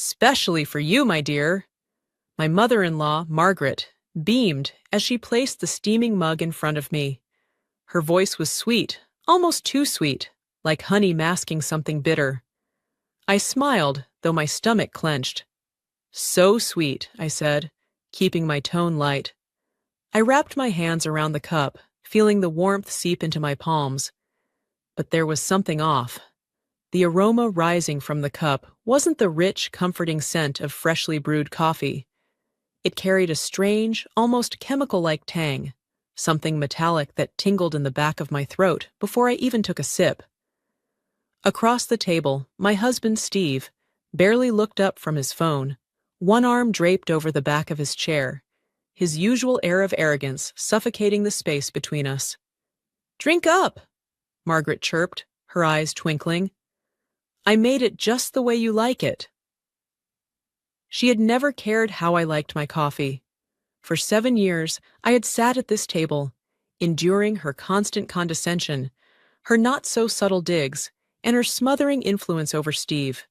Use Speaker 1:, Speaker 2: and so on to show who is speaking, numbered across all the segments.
Speaker 1: Specially for you, my dear. My mother-in-law, Margaret, beamed as she placed the steaming mug in front of me. Her voice was sweet, almost too sweet, like honey masking something bitter. I smiled, though my stomach clenched. So sweet, I said, keeping my tone light. I wrapped my hands around the cup, feeling the warmth seep into my palms. But there was something off. The aroma rising from the cup wasn't the rich, comforting scent of freshly brewed coffee. It carried a strange, almost chemical-like tang, something metallic that tingled in the back of my throat before I even took a sip. Across the table, my husband Steve barely looked up from his phone, one arm draped over the back of his chair, his usual air of arrogance suffocating the space between us. "Drink up," Margaret chirped, her eyes twinkling. "I made it just the way you like it." She had never cared how I liked my coffee. For 7 years, I had sat at this table, enduring her constant condescension, her not-so-subtle digs, and her smothering influence over Steve.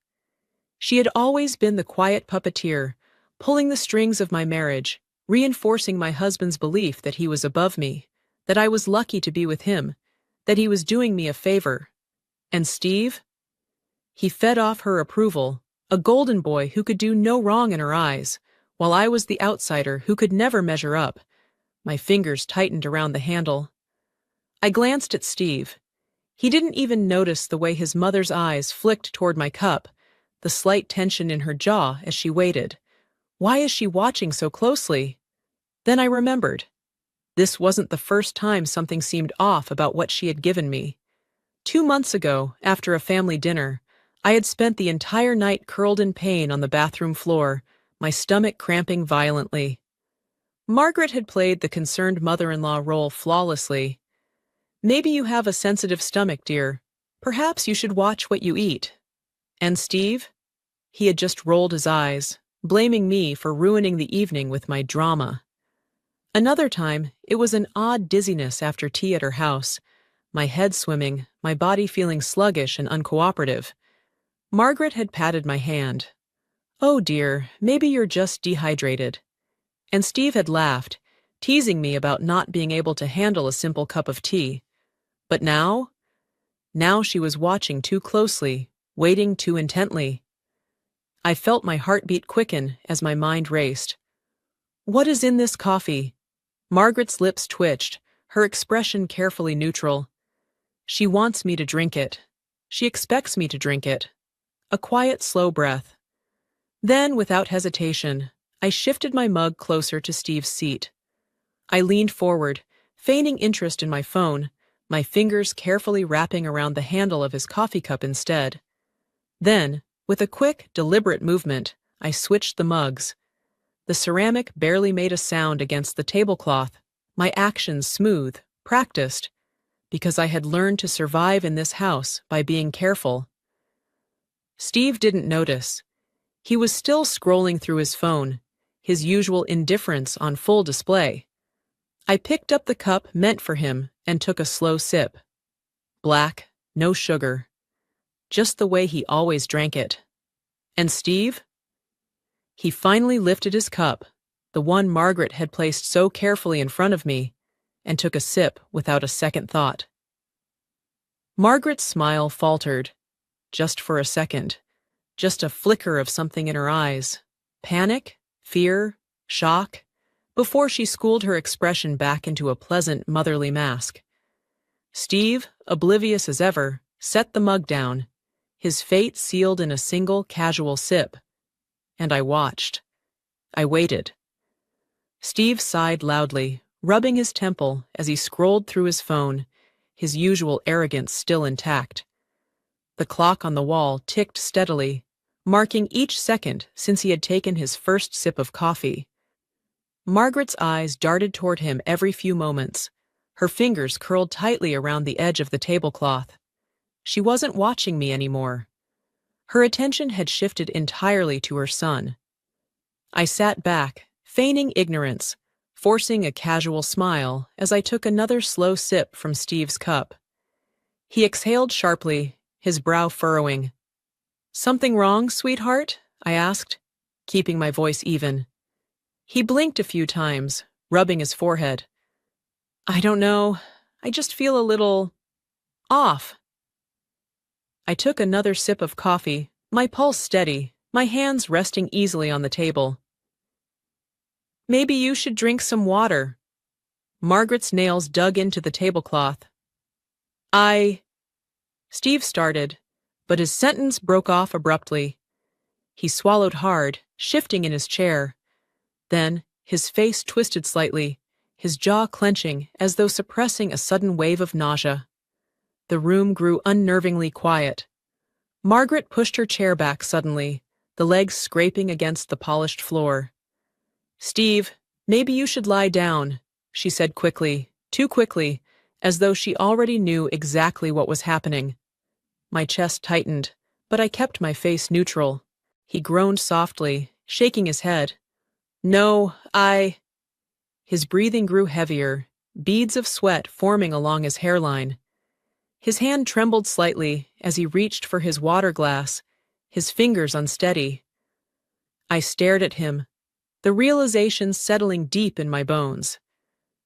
Speaker 1: She had always been the quiet puppeteer, pulling the strings of my marriage, reinforcing my husband's belief that he was above me, that I was lucky to be with him, that he was doing me a favor. And Steve? He fed off her approval, a golden boy who could do no wrong in her eyes, while I was the outsider who could never measure up. My fingers tightened around the handle. I glanced at Steve. He didn't even notice the way his mother's eyes flicked toward my cup, the slight tension in her jaw as she waited. Why is she watching so closely? Then I remembered. This wasn't the first time something seemed off about what she had given me. 2 months ago, after a family dinner, I had spent the entire night curled in pain on the bathroom floor, my stomach cramping violently. Margaret had played the concerned mother-in-law role flawlessly. "Maybe you have a sensitive stomach, dear. Perhaps you should watch what you eat." And Steve? He had just rolled his eyes, blaming me for ruining the evening with my drama. Another time, it was an odd dizziness after tea at her house, my head swimming, my body feeling sluggish and uncooperative. Margaret had patted my hand. "Oh dear, maybe you're just dehydrated." And Steve had laughed, teasing me about not being able to handle a simple cup of tea. But now? Now she was watching too closely, waiting too intently. I felt my heartbeat quicken as my mind raced. "What is in this coffee?" Margaret's lips twitched, her expression carefully neutral. "She wants me to drink it. She expects me to drink it." A quiet, slow breath. Then, without hesitation, I shifted my mug closer to Steve's seat. I leaned forward, feigning interest in my phone, my fingers carefully wrapping around the handle of his coffee cup instead. Then, with a quick, deliberate movement, I switched the mugs. The ceramic barely made a sound against the tablecloth, my actions smooth, practiced, because I had learned to survive in this house by being careful. Steve didn't notice. He was still scrolling through his phone, his usual indifference on full display. I picked up the cup meant for him and took a slow sip. Black, no sugar. Just the way he always drank it. And Steve? He finally lifted his cup, the one Margaret had placed so carefully in front of me, and took a sip without a second thought. Margaret's smile faltered. Just for a second. Just a flicker of something in her eyes. Panic? Fear? Shock? Before she schooled her expression back into a pleasant, motherly mask. Steve, oblivious as ever, set the mug down, his fate sealed in a single, casual sip. And I watched. I waited. Steve sighed loudly, rubbing his temple as he scrolled through his phone, his usual arrogance still intact. The clock on the wall ticked steadily, marking each second since he had taken his first sip of coffee. Margaret's eyes darted toward him every few moments, her fingers curled tightly around the edge of the tablecloth. She wasn't watching me anymore. Her attention had shifted entirely to her son. I sat back, feigning ignorance, forcing a casual smile as I took another slow sip from Steve's cup. He exhaled sharply, his brow furrowing. "Something wrong, sweetheart?" I asked, keeping my voice even. He blinked a few times, rubbing his forehead. I don't know. I just feel a little off. I took another sip of coffee, my pulse steady, my hands resting easily on the table. Maybe you should drink some water. Margaret's nails dug into the tablecloth. Steve started, but his sentence broke off abruptly. He swallowed hard, shifting in his chair. Then, his face twisted slightly, his jaw clenching as though suppressing a sudden wave of nausea. The room grew unnervingly quiet. Margaret pushed her chair back suddenly, the legs scraping against the polished floor. Steve, maybe you should lie down, she said quickly, too quickly, as though she already knew exactly what was happening. My chest tightened, but I kept my face neutral. He groaned softly, shaking his head. No, His breathing grew heavier, beads of sweat forming along his hairline. His hand trembled slightly as he reached for his water glass, his fingers unsteady. I stared at him, the realization settling deep in my bones.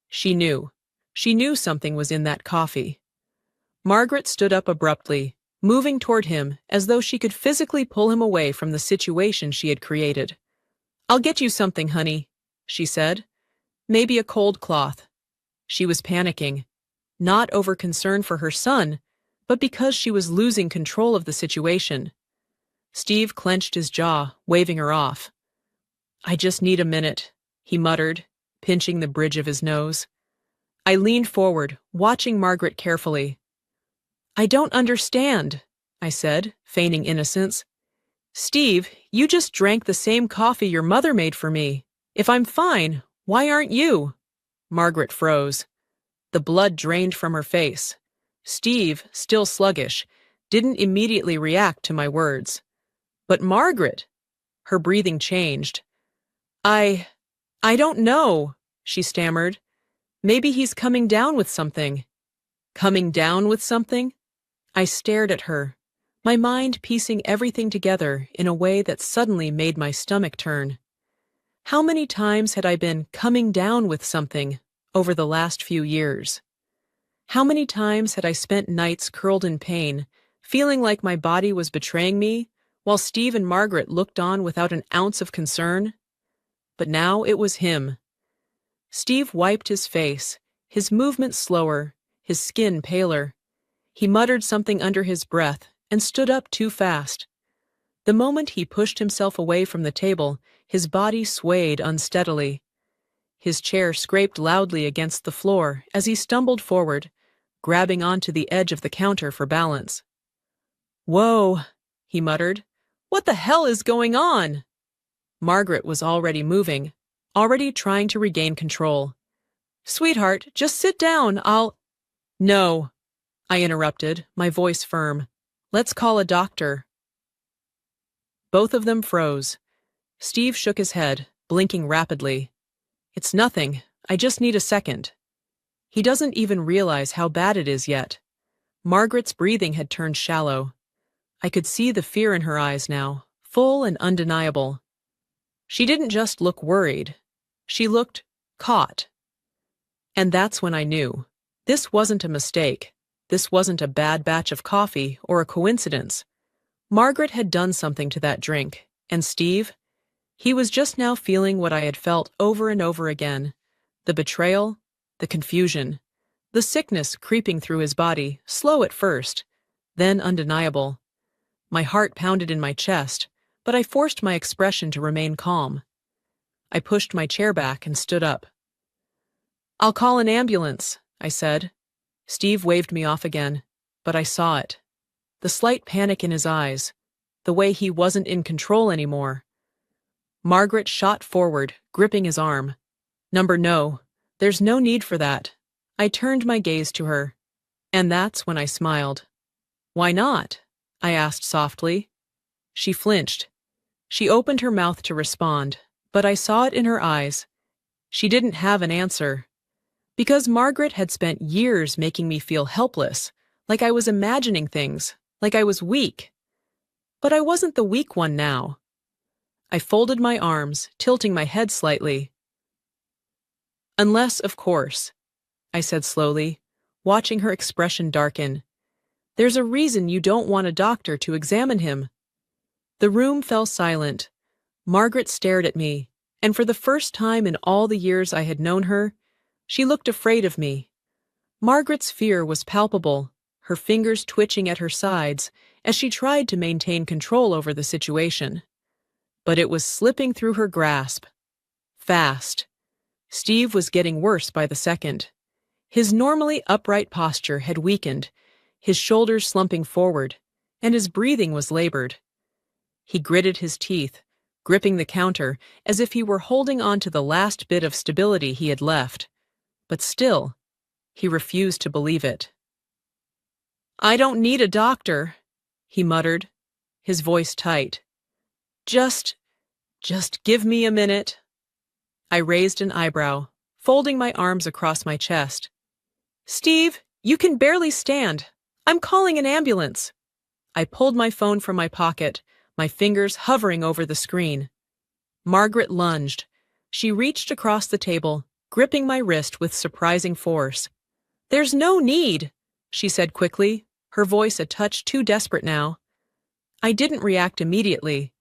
Speaker 1: She knew. She knew something was in that coffee. Margaret stood up abruptly, moving toward him as though she could physically pull him away from the situation she had created. I'll get you something, honey, she said. Maybe a cold cloth. She was panicking, not over concern for her son, but because she was losing control of the situation. Steve clenched his jaw, waving her off. I just need a minute, he muttered, pinching the bridge of his nose. I leaned forward, watching Margaret carefully. I don't understand, I said, feigning innocence. Steve, you just drank the same coffee your mother made for me. If I'm fine, why aren't you? Margaret froze. The blood drained from her face. Steve, still sluggish, didn't immediately react to my words. But Margaret! Her breathing changed. I don't know, she stammered. Maybe he's coming down with something. Coming down with something? I stared at her, my mind piecing everything together in a way that suddenly made my stomach turn. How many times had I been coming down with something over the last few years? How many times had I spent nights curled in pain, feeling like my body was betraying me, while Steve and Margaret looked on without an ounce of concern? But now it was him. Steve wiped his face, his movement slower, his skin paler. He muttered something under his breath and stood up too fast. The moment he pushed himself away from the table, his body swayed unsteadily. His chair scraped loudly against the floor as he stumbled forward, grabbing onto the edge of the counter for balance. Whoa, he muttered. What the hell is going on? Margaret was already moving, already trying to regain control. Sweetheart, just sit down, No, I interrupted, my voice firm. Let's call a doctor. Both of them froze. Steve shook his head, blinking rapidly. It's nothing, I just need a second. He doesn't even realize how bad it is yet. Margaret's breathing had turned shallow. I could see the fear in her eyes now, full and undeniable. She didn't just look worried. She looked caught. And that's when I knew. This wasn't a mistake. This wasn't a bad batch of coffee or a coincidence. Margaret had done something to that drink, and Steve, he was just now feeling what I had felt over and over again. The betrayal, the confusion, the sickness creeping through his body, slow at first, then undeniable. My heart pounded in my chest, but I forced my expression to remain calm. I pushed my chair back and stood up. I'll call an ambulance, I said. Steve waved me off again, but I saw it. The slight panic in his eyes, the way he wasn't in control anymore. Margaret shot forward, gripping his arm. No, there's no need for that. I turned my gaze to her, and that's when I smiled. Why not? I asked softly. She flinched. She opened her mouth to respond, but I saw it in her eyes. She didn't have an answer. Because Margaret had spent years making me feel helpless, like I was imagining things, like I was weak. But I wasn't the weak one now. I folded my arms, tilting my head slightly. Unless, of course, I said slowly, watching her expression darken. There's a reason you don't want a doctor to examine him. The room fell silent. Margaret stared at me, and for the first time in all the years I had known her, she looked afraid of me. Margaret's fear was palpable, her fingers twitching at her sides as she tried to maintain control over the situation. But it was slipping through her grasp. Fast. Steve was getting worse by the second. His normally upright posture had weakened, his shoulders slumping forward, and his breathing was labored. He gritted his teeth, gripping the counter as if he were holding on to the last bit of stability he had left. But still, he refused to believe it. "I don't need a doctor," he muttered, his voice tight. Just give me a minute." I raised an eyebrow, folding my arms across my chest. "Steve, you can barely stand. I'm calling an ambulance." I pulled my phone from my pocket, my fingers hovering over the screen. Margaret lunged. She reached across the table, gripping my wrist with surprising force. "There's no need," she said quickly, her voice a touch too desperate now. I didn't react immediately.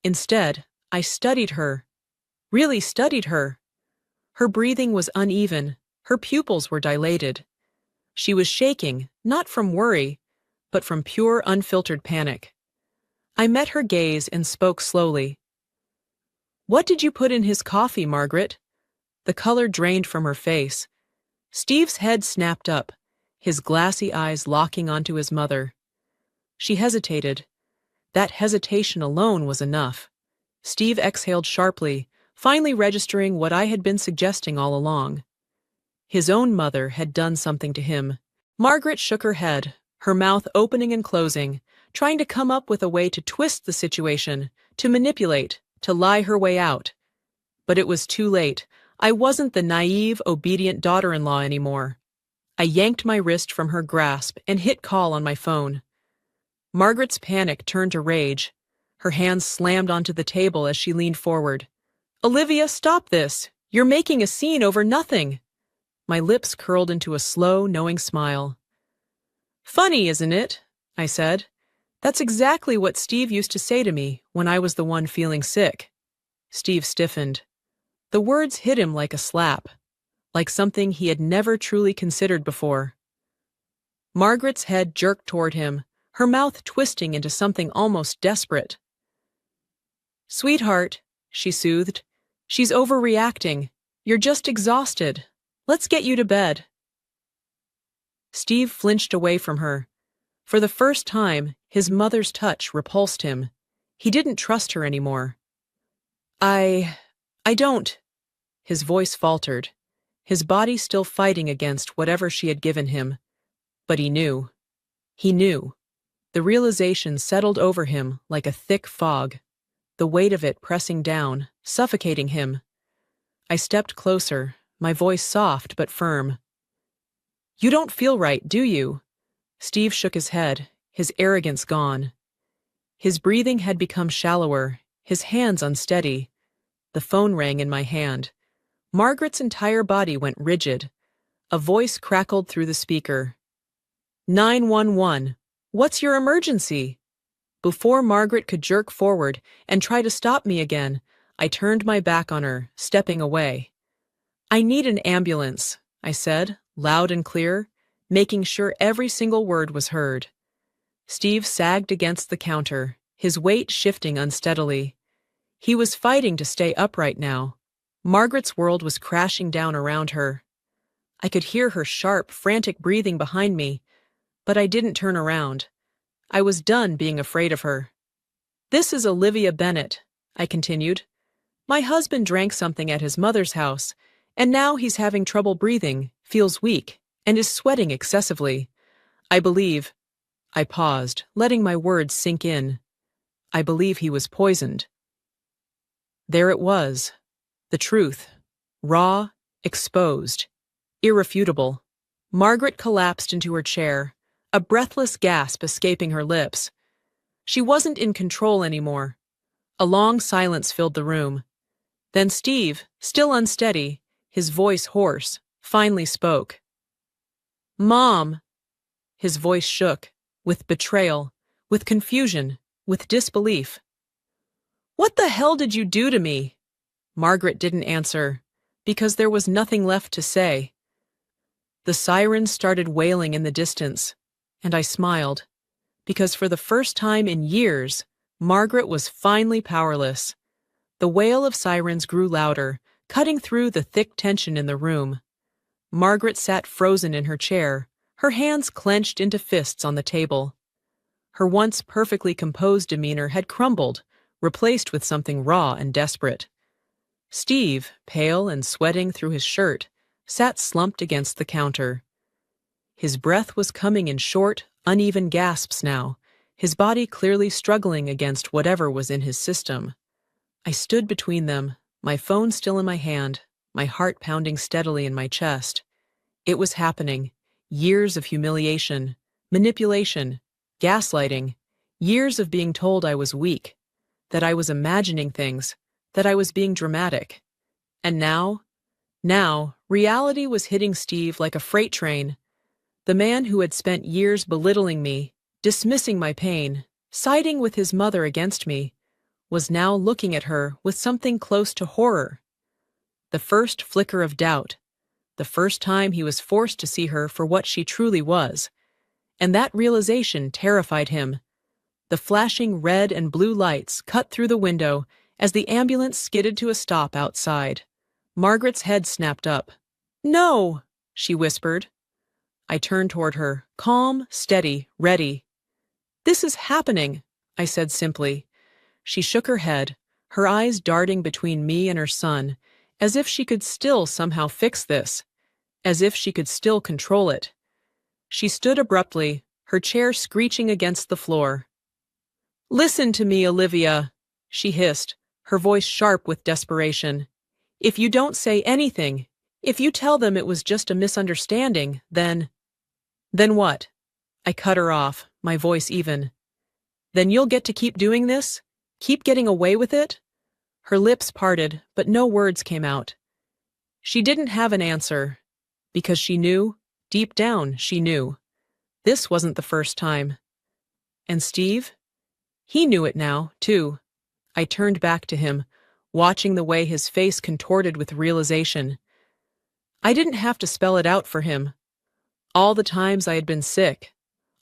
Speaker 1: Instead, I studied her. Really studied her. Her breathing was uneven, her pupils were dilated. She was shaking, not from worry, but from pure, unfiltered panic. I met her gaze and spoke slowly. "What did you put in his coffee, Margaret?" The color drained from her face. Steve's head snapped up, his glassy eyes locking onto his mother. She hesitated. That hesitation alone was enough. Steve exhaled sharply, finally registering what I had been suggesting all along. His own mother had done something to him. Margaret shook her head, her mouth opening and closing, trying to come up with a way to twist the situation, to manipulate, to lie her way out. But it was too late. I wasn't the naive, obedient daughter-in-law anymore. I yanked my wrist from her grasp and hit call on my phone. Margaret's panic turned to rage. Her hands slammed onto the table as she leaned forward. "Olivia, stop this! You're making a scene over nothing!" My lips curled into a slow, knowing smile. "Funny, isn't it?" I said. "That's exactly what Steve used to say to me when I was the one feeling sick." Steve stiffened. The words hit him like a slap, like something he had never truly considered before. Margaret's head jerked toward him, her mouth twisting into something almost desperate. "Sweetheart," she soothed, "she's overreacting. You're just exhausted. Let's get you to bed." Steve flinched away from her. For the first time, his mother's touch repulsed him. He didn't trust her anymore. I don't." His voice faltered, his body still fighting against whatever she had given him. But he knew. He knew. The realization settled over him like a thick fog, the weight of it pressing down, suffocating him. I stepped closer, my voice soft but firm. "You don't feel right, do you?" Steve shook his head, his arrogance gone. His breathing had become shallower, his hands unsteady. The phone rang in my hand. Margaret's entire body went rigid. A voice crackled through the speaker. 911. What's your emergency?" Before Margaret could jerk forward and try to stop me again, I turned my back on her, stepping away. "I need an ambulance," I said, loud and clear, making sure every single word was heard. Steve sagged against the counter, his weight shifting unsteadily. He was fighting to stay upright now. Margaret's world was crashing down around her. I could hear her sharp, frantic breathing behind me, but I didn't turn around. I was done being afraid of her. "This is Olivia Bennett," I continued. "My husband drank something at his mother's house, and now he's having trouble breathing, feels weak, and is sweating excessively. I believe—" I paused, letting my words sink in. "I believe he was poisoned." There it was. The truth. Raw, exposed, irrefutable. Margaret collapsed into her chair, a breathless gasp escaping her lips. She wasn't in control anymore. A long silence filled the room. Then Steve, still unsteady, his voice hoarse, finally spoke. "Mom!" His voice shook, with betrayal, with confusion, with disbelief. "What the hell did you do to me?" Margaret didn't answer, because there was nothing left to say. The sirens started wailing in the distance, and I smiled, because for the first time in years, Margaret was finally powerless. The wail of sirens grew louder, cutting through the thick tension in the room. Margaret sat frozen in her chair, her hands clenched into fists on the table. Her once perfectly composed demeanor had crumbled, replaced with something raw and desperate. Steve, pale and sweating through his shirt, sat slumped against the counter. His breath was coming in short, uneven gasps now, his body clearly struggling against whatever was in his system. I stood between them, my phone still in my hand, my heart pounding steadily in my chest. It was happening. Years of humiliation, manipulation, gaslighting, years of being told I was weak, that I was imagining things, that I was being dramatic. And now, reality was hitting Steve like a freight train. The man who had spent years belittling me, dismissing my pain, siding with his mother against me, was now looking at her with something close to horror. The first flicker of doubt, the first time he was forced to see her for what she truly was, and that realization terrified him. The flashing red and blue lights cut through the window as the ambulance skidded to a stop outside. Margaret's head snapped up. "No!" she whispered. I turned toward her, calm, steady, ready. "This is happening," I said simply. She shook her head, her eyes darting between me and her son, as if she could still somehow fix this, as if she could still control it. She stood abruptly, her chair screeching against the floor. "Listen to me, Olivia," she hissed, her voice sharp with desperation. "If you don't say anything, if you tell them it was just a misunderstanding, then what?" I cut her off, my voice even. "Then you'll get to keep doing this? Keep getting away with it?" Her lips parted, but no words came out. She didn't have an answer, because she knew, deep down she knew. This wasn't the first time. And Steve? He knew it now, too. I turned back to him, watching the way his face contorted with realization. I didn't have to spell it out for him. All the times I had been sick,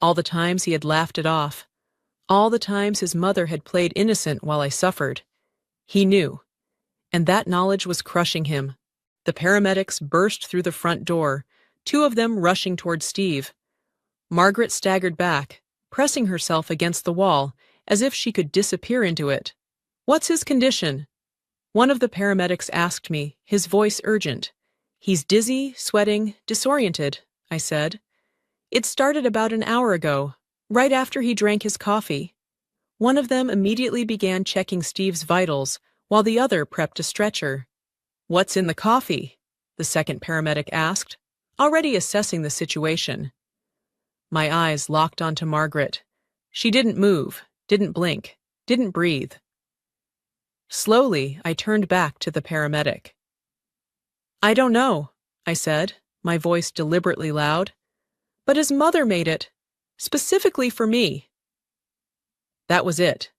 Speaker 1: all the times he had laughed it off, all the times his mother had played innocent while I suffered. He knew, and that knowledge was crushing him. The paramedics burst through the front door, two of them rushing toward Steve. Margaret staggered back, pressing herself against the wall, as if she could disappear into it. "What's his condition?" One of the paramedics asked me, his voice urgent. "He's dizzy, sweating, disoriented," I said. "It started about an hour ago, right after he drank his coffee." One of them immediately began checking Steve's vitals, while the other prepped a stretcher. "What's in the coffee?" the second paramedic asked, already assessing the situation. My eyes locked onto Margaret. She didn't move, didn't blink, didn't breathe. Slowly, I turned back to the paramedic. "I don't know," I said, my voice deliberately loud. "But his mother made it, specifically for me." That was it.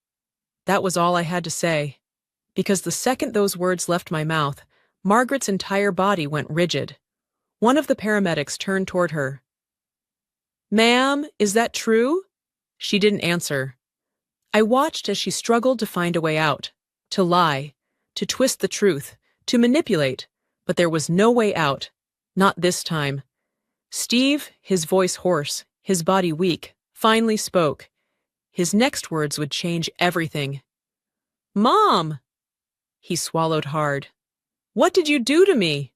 Speaker 1: That was all I had to say. Because the second those words left my mouth, Margaret's entire body went rigid. One of the paramedics turned toward her. "Ma'am, is that true?" She didn't answer. I watched as she struggled to find a way out, to lie, to twist the truth, to manipulate, but there was no way out. Not this time. Steve, his voice hoarse, his body weak, finally spoke. His next words would change everything. "Mom!" He swallowed hard. "What did you do to me?"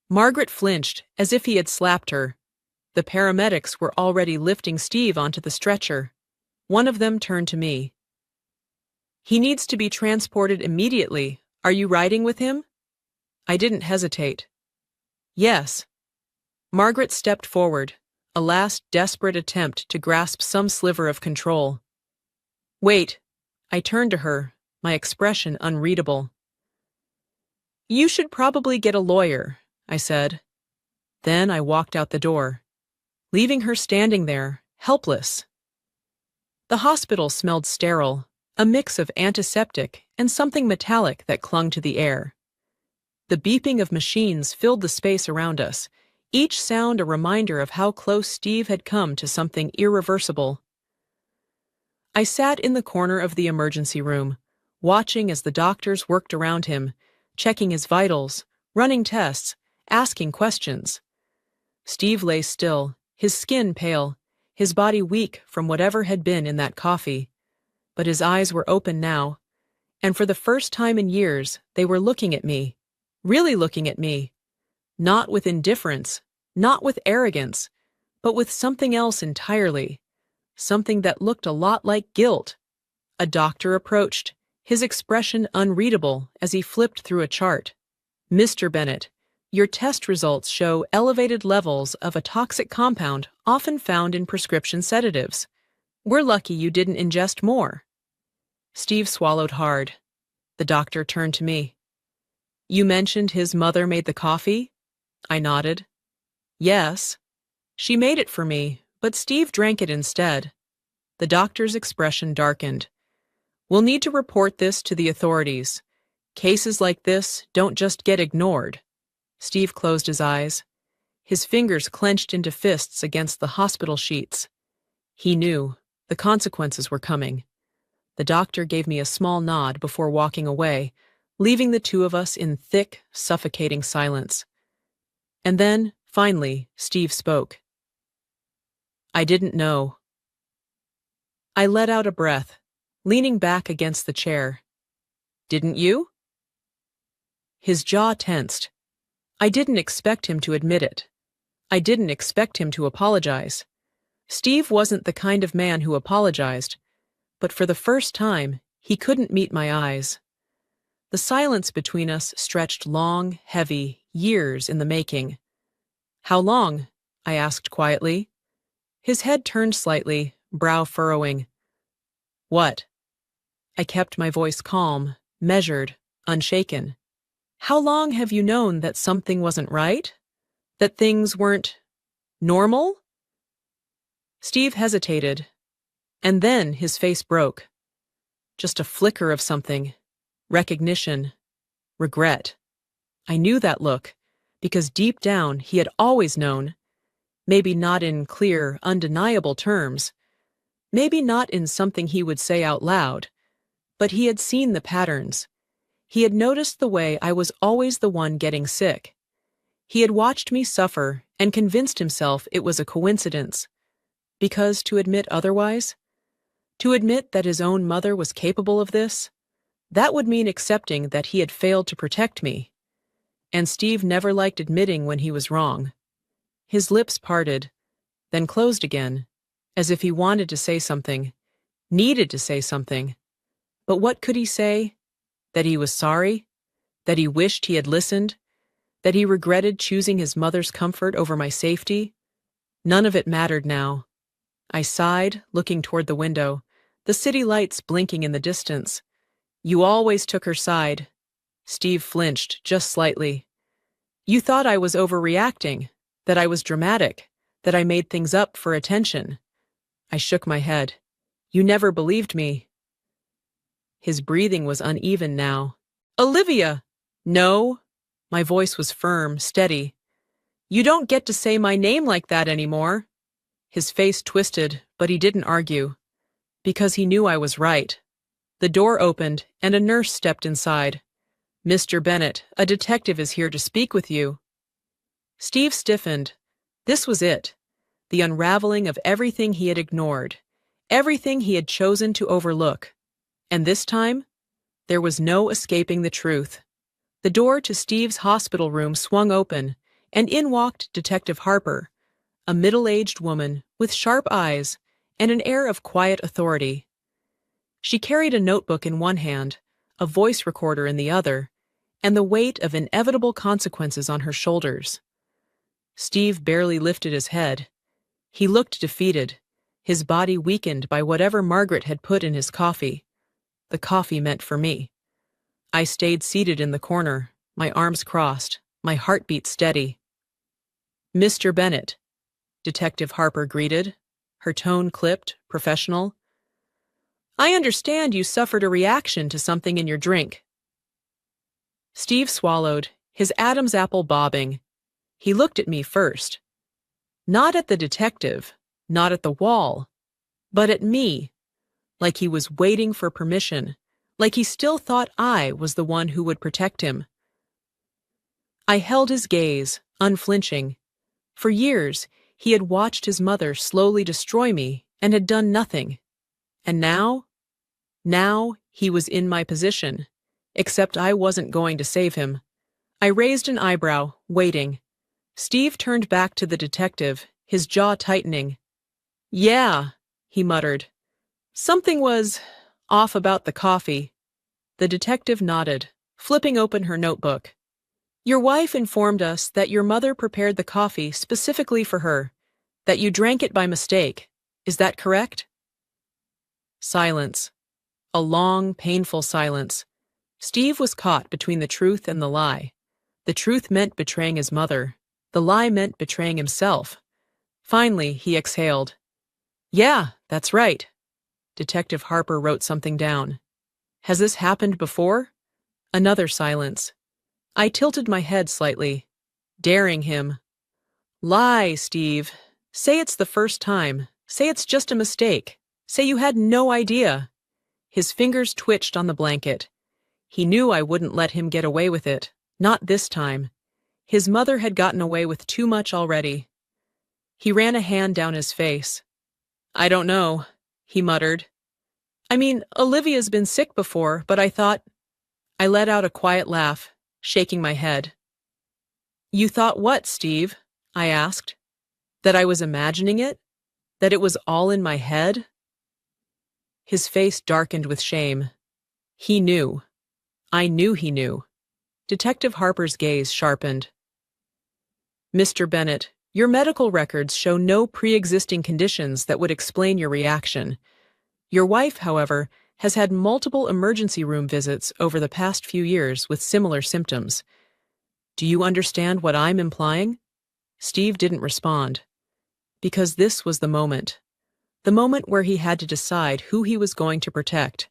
Speaker 1: Margaret flinched, as if he had slapped her. The paramedics were already lifting Steve onto the stretcher. One of them turned to me. "He needs to be transported immediately. Are you riding with him?" I didn't hesitate. "Yes." Margaret stepped forward, a last desperate attempt to grasp some sliver of control. "Wait," I turned to her, my expression unreadable. "You should probably get a lawyer," I said. Then I walked out the door, leaving her standing there, helpless. The hospital smelled sterile, a mix of antiseptic and something metallic that clung to the air. The beeping of machines filled the space around us, each sound a reminder of how close Steve had come to something irreversible. I sat in the corner of the emergency room, watching as the doctors worked around him, checking his vitals, running tests, asking questions. Steve lay still, his skin pale, his body weak from whatever had been in that coffee. But his eyes were open now, and for the first time in years, they were looking at me, really looking at me. Not with indifference, not with arrogance, but with something else entirely. Something that looked a lot like guilt. A doctor approached, his expression unreadable as he flipped through a chart. "Mr. Bennett, your test results show elevated levels of a toxic compound often found in prescription sedatives. We're lucky you didn't ingest more." Steve swallowed hard. The doctor turned to me. "You mentioned his mother made the coffee?" I nodded. "Yes. She made it for me, but Steve drank it instead." The doctor's expression darkened. "We'll need to report this to the authorities. Cases like this don't just get ignored." Steve closed his eyes. His fingers clenched into fists against the hospital sheets. He knew the consequences were coming. The doctor gave me a small nod before walking away, leaving the two of us in thick, suffocating silence. And then, finally, Steve spoke. "I didn't know." I let out a breath, leaning back against the chair. "Didn't you?" His jaw tensed. I didn't expect him to admit it. I didn't expect him to apologize. Steve wasn't the kind of man who apologized, but for the first time, he couldn't meet my eyes. The silence between us stretched long, heavy, years in the making. "How long?" I asked quietly. His head turned slightly, brow furrowing. "What?" I kept my voice calm, measured, unshaken. "How long have you known that something wasn't right? That things weren't normal?" Steve hesitated, and then his face broke. Just a flicker of something. Recognition. Regret. I knew that look, because deep down he had always known. Maybe not in clear, undeniable terms. Maybe not in something he would say out loud. But he had seen the patterns. He had noticed the way I was always the one getting sick. He had watched me suffer and convinced himself it was a coincidence. Because to admit otherwise, to admit that his own mother was capable of this, that would mean accepting that he had failed to protect me. And Steve never liked admitting when he was wrong. His lips parted, then closed again, as if he wanted to say something, needed to say something. But what could he say? That he was sorry? That he wished he had listened? That he regretted choosing his mother's comfort over my safety? None of it mattered now. I sighed, looking toward the window, the city lights blinking in the distance. "You always took her side." Steve flinched, just slightly. "You thought I was overreacting, that I was dramatic, that I made things up for attention." I shook my head. "You never believed me." His breathing was uneven now. "Olivia!" "No." My voice was firm, steady. "You don't get to say my name like that anymore." His face twisted, but he didn't argue. Because he knew I was right. The door opened, and a nurse stepped inside. "Mr. Bennett, a detective is here to speak with you." Steve stiffened. This was it. The unraveling of everything he had ignored. Everything he had chosen to overlook. And this time, there was no escaping the truth. The door to Steve's hospital room swung open, and in walked Detective Harper, a middle-aged woman with sharp eyes and an air of quiet authority. She carried a notebook in one hand, a voice recorder in the other, and the weight of inevitable consequences on her shoulders. Steve barely lifted his head. He looked defeated, his body weakened by whatever Margaret had put in his coffee. the coffee meant for me. I stayed seated in the corner, my arms crossed, my heartbeat steady. "Mr. Bennett," Detective Harper greeted, her tone clipped, professional. "I understand you suffered a reaction to something in your drink." Steve swallowed, his Adam's apple bobbing. He looked at me first. Not at the detective, not at the wall, but at me, like he was waiting for permission, like he still thought I was the one who would protect him. I held his gaze, unflinching. For years, he had watched his mother slowly destroy me and had done nothing. And now he was in my position, except I wasn't going to save him. I raised an eyebrow, waiting. Steve turned back to the detective, his jaw tightening. "Yeah," he muttered. "Something was off about the coffee." The detective nodded, flipping open her notebook. "Your wife informed us that your mother prepared the coffee specifically for her, that you drank it by mistake. Is that correct?" Silence. A long, painful silence. Steve was caught between the truth and the lie. The truth meant betraying his mother. The lie meant betraying himself. Finally, he exhaled. "Yeah, that's right." Detective Harper wrote something down. "Has this happened before?" Another silence. I tilted my head slightly, daring him. "Lie, Steve. Say it's the first time. Say it's just a mistake. Say you had no idea." His fingers twitched on the blanket. He knew I wouldn't let him get away with it. Not this time. His mother had gotten away with too much already. He ran a hand down his face. "I don't know," he muttered. "I mean, Olivia's been sick before, but I thought—" I let out a quiet laugh, shaking my head. "You thought what, Steve?" I asked. "That I was imagining it? That it was all in my head?" His face darkened with shame. He knew. I knew he knew. Detective Harper's gaze sharpened. "Mr. Bennett, your medical records show no pre-existing conditions that would explain your reaction. Your wife, however, has had multiple emergency room visits over the past few years with similar symptoms. Do you understand what I'm implying?" Steve didn't respond. Because this was the moment. The moment where he had to decide who he was going to protect.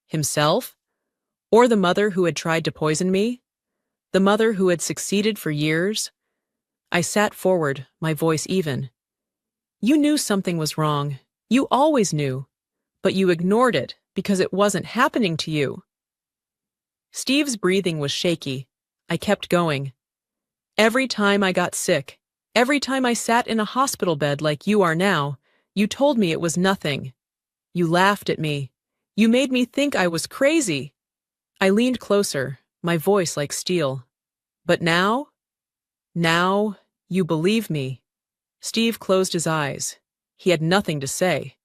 Speaker 1: Himself? Or the mother who had tried to poison me? The mother who had succeeded for years? I sat forward, my voice even. "You knew something was wrong. You always knew. But you ignored it because it wasn't happening to you." Steve's breathing was shaky. I kept going. "Every time I got sick, every time I sat in a hospital bed like you are now, you told me it was nothing. You laughed at me. You made me think I was crazy." I leaned closer, my voice like steel. "But now? Now, you believe me." Steve closed his eyes. He had nothing to say.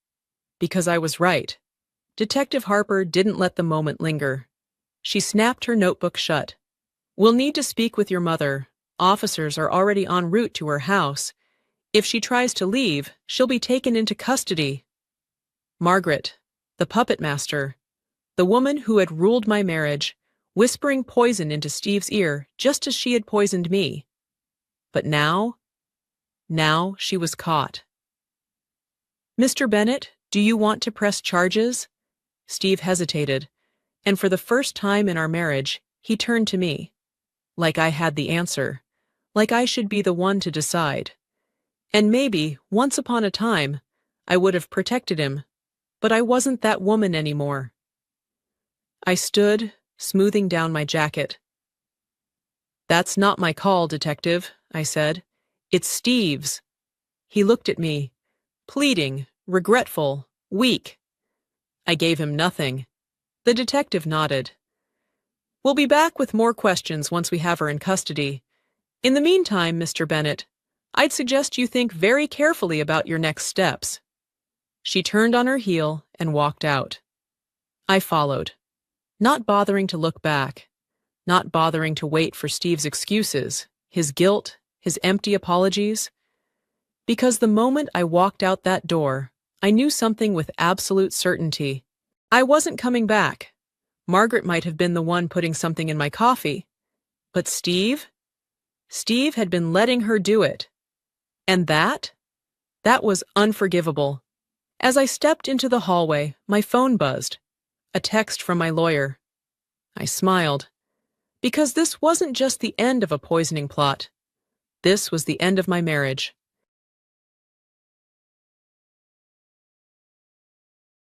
Speaker 1: Because I was right. Detective Harper didn't let the moment linger. She snapped her notebook shut. "We'll need to speak with your mother. Officers are already en route to her house. If she tries to leave, she'll be taken into custody." Margaret, the puppet master, the woman who had ruled my marriage, whispering poison into Steve's ear just as she had poisoned me. But now she was caught. "Mr. Bennett, do you want to press charges?" Steve hesitated, and for the first time in our marriage, he turned to me. Like I had the answer. Like I should be the one to decide. And maybe, once upon a time, I would have protected him, but I wasn't that woman anymore. I stood, smoothing down my jacket. "That's not my call, Detective," I said. "It's Steve's." He looked at me, pleading, regretful, weak. I gave him nothing. The detective nodded. "We'll be back with more questions once we have her in custody. In the meantime, Mr. Bennett, I'd suggest you think very carefully about your next steps." She turned on her heel and walked out. I followed, not bothering to look back, not bothering to wait for Steve's excuses, his guilt, his empty apologies. Because the moment I walked out that door, I knew something with absolute certainty. I wasn't coming back. Margaret might have been the one putting something in my coffee. But Steve? Steve had been letting her do it. And that? That was unforgivable. As I stepped into the hallway, my phone buzzed. A text from my lawyer. I smiled. Because this wasn't just the end of a poisoning plot. This was the end of my marriage.